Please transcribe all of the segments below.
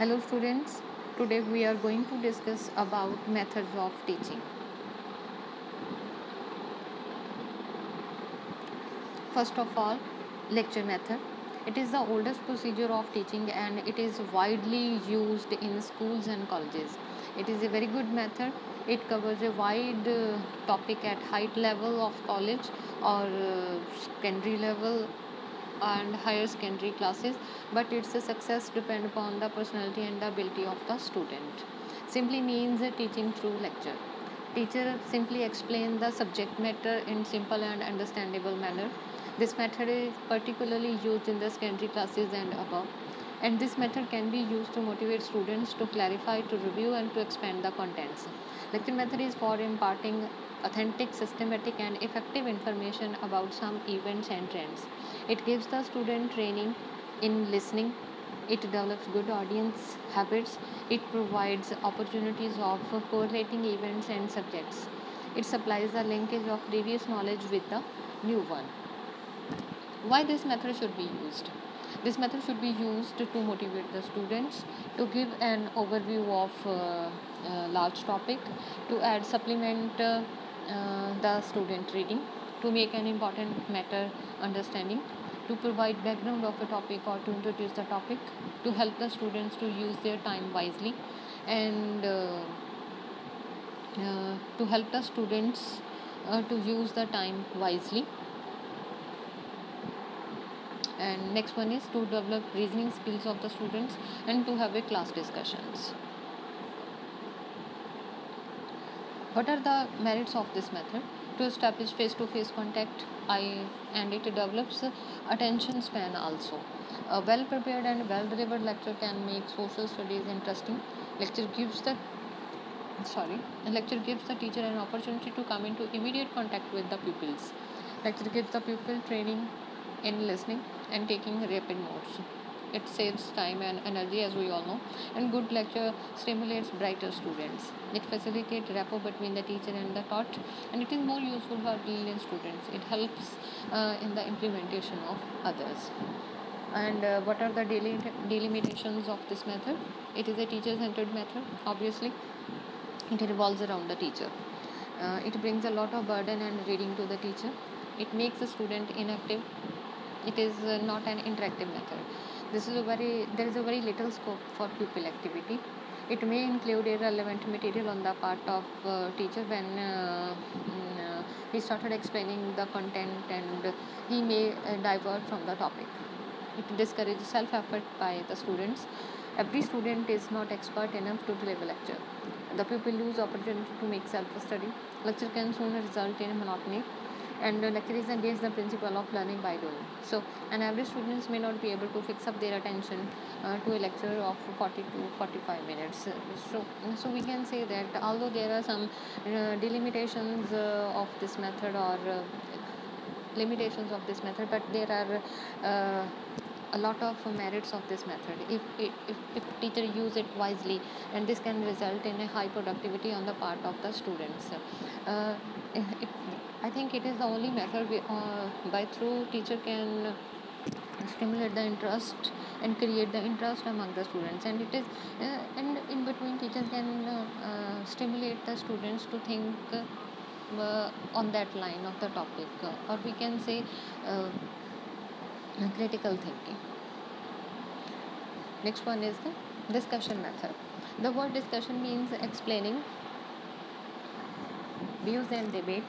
Hello students, today we are going to discuss about methods of teaching. First of all, lecture method. It is the oldest procedure of teaching and it is widely used in schools and colleges. It is a very good method. It covers a wide topic at height level of college or secondary level and higher secondary classes, but its success depends upon the personality and the ability of the student. Simply means teaching through lecture. Teacher simply explain the subject matter in simple and understandable manner. This method is particularly used in the secondary classes and above, and this method can be used to motivate students to clarify, to review, and to expand the contents. Lecture method is for imparting authentic, systematic, and effective information about some events and trends. It gives the student training in listening. It develops good audience habits. It provides opportunities of correlating events and subjects. It supplies the linkage of previous knowledge with the new one. Why this method should be used? This method should be used to motivate the students, to give an overview of large topic, to add supplement the student reading, to make an important matter understanding, to provide background of a topic or to introduce the topic, to help the students to use their time wisely, and to help the students to use the time wisely. And next one is to develop reasoning skills of the students and to have a class discussions. What are the merits of this method? To establish face-to-face contact, and it develops attention span also. A well-prepared and well-delivered lecture can make social studies interesting. Lecture gives the sorry lecture gives the teacher an opportunity to come into immediate contact with the pupils. Lecture gives the pupil training in listening and taking rapid notes. It saves time and energy, as we all know, and good lecture stimulates brighter students. It facilitates rapport between the teacher and the taught, and it is more useful for brilliant students. It helps in the implementation of others. And what are the delimitations of this method? It is a teacher-centered method, obviously. It revolves around the teacher. It brings a lot of burden and reading to the teacher. It makes the student inactive. It is not an interactive method. There is a very little scope for pupil activity. It may include irrelevant material on the part of teacher when he started explaining the content, and he may divert from the topic. It discourages self-effort by the students. Every student is not expert enough to deliver lecture. The pupil lose opportunity to make self-study. Lecture can soon result in monotony, and lecture is against the principle of learning by doing. So, an average students may not be able to fix up their attention to a lecture of 40 to 45 minutes. So we can say that although there are some delimitations of this method or limitations of this method, but there are a lot of merits of this method if teacher use it wisely, and this can result in a high productivity on the part of the students. uh, it, I think it is the only method by through teacher can stimulate the interest and create the interest among the students, and it is and in between teachers can stimulate the students to think on that line of the topic, or we can say uh, critical thinking. Next one is the discussion method. The word discussion means explaining views and debate.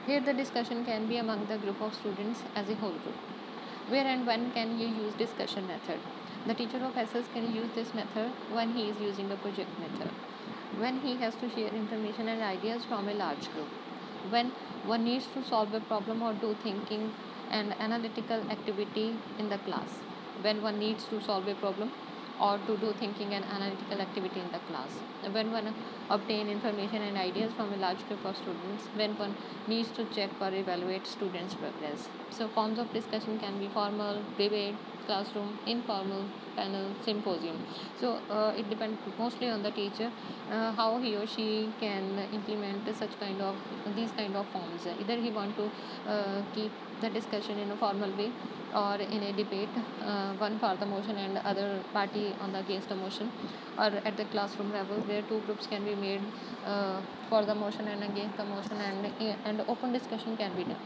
Here the discussion can be among the group of students as a whole group. Where and when can you use discussion method? The teacher of SS can use this method when he is using the project method, when he has to share information and ideas from a large group, when one needs to solve a problem or do thinking and analytical activity in the class, when one needs to solve a problem or to do thinking and analytical activity in the class, when one obtain information and ideas from a large group of students, when one needs to check or evaluate students' progress. So forms of discussion can be formal, debate, classroom, informal, panel, symposium. So it depends mostly on the teacher how he or she can implement such kind of these kind of forms. Either he want to keep the discussion in a formal way, or in a debate, one for the motion and other party on the against the motion, or at the classroom level where two groups can be made for the motion and against the motion, and open discussion can be done.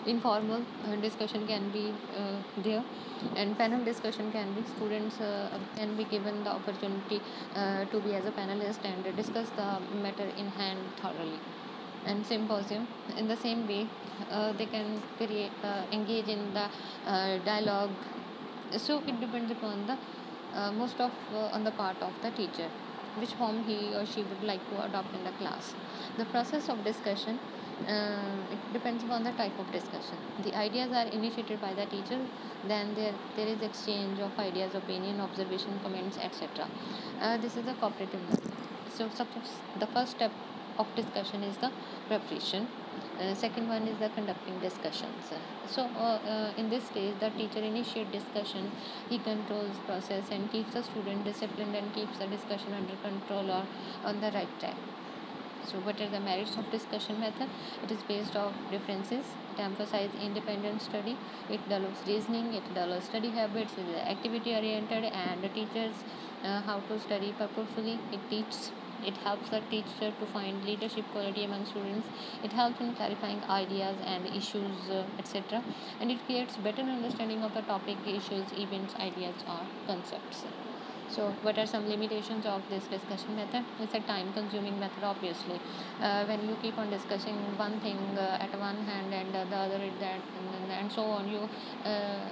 Informal discussion can be there, and panel discussion can be, students can be given the opportunity to be as a panelist and discuss the matter in hand thoroughly. And symposium, in the same way, they can create engage in the dialogue. So it depends upon the most of on the part of the teacher, which form he or she would like to adopt in the class. The process of discussion, it depends upon the type of discussion. The ideas are initiated by the teacher, then there is exchange of ideas, opinion, observation, comments, etc. This is a cooperative learning. So suppose the first step of discussion is the preparation. Second one is the conducting discussions. In this case, the teacher initiate discussion, he controls process and keeps the student disciplined and keeps the discussion under control or on the right track. So what are the merits of discussion method? It is based on differences. It emphasizes independent study. It develops reasoning. It develops study habits. It is activity oriented, and the teachers how to study purposefully. It helps the teacher to find leadership quality among students. It helps in clarifying ideas and issues, etc. And it creates better understanding of the topic, issues, events, ideas, or concepts. So, what are some limitations of this discussion method? It's a time consuming method, obviously. When you keep on discussing one thing at one hand and the other at that, and so on, uh,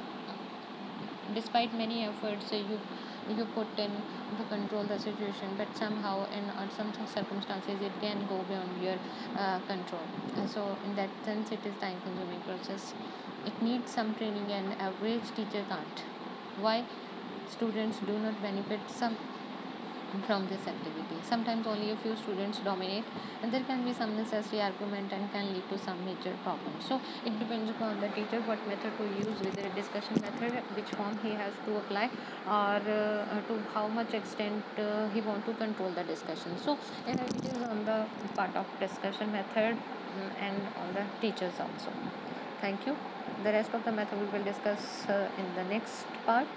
despite many efforts, you put in to control the situation, but somehow in some circumstances it can go beyond your control. So, in that sense, it is time consuming process. It needs some training, and average teacher can't. Why? Students do not benefit some from this activity. Sometimes only a few students dominate, and there can be some necessary argument and can lead to some major problems. So it depends upon the teacher what method to use, whether a discussion method, which form he has to apply, or to how much extent he want to control the discussion. So it is on the part of discussion method, and on the teachers also. Thank you. The rest of the method we will discuss in the next part.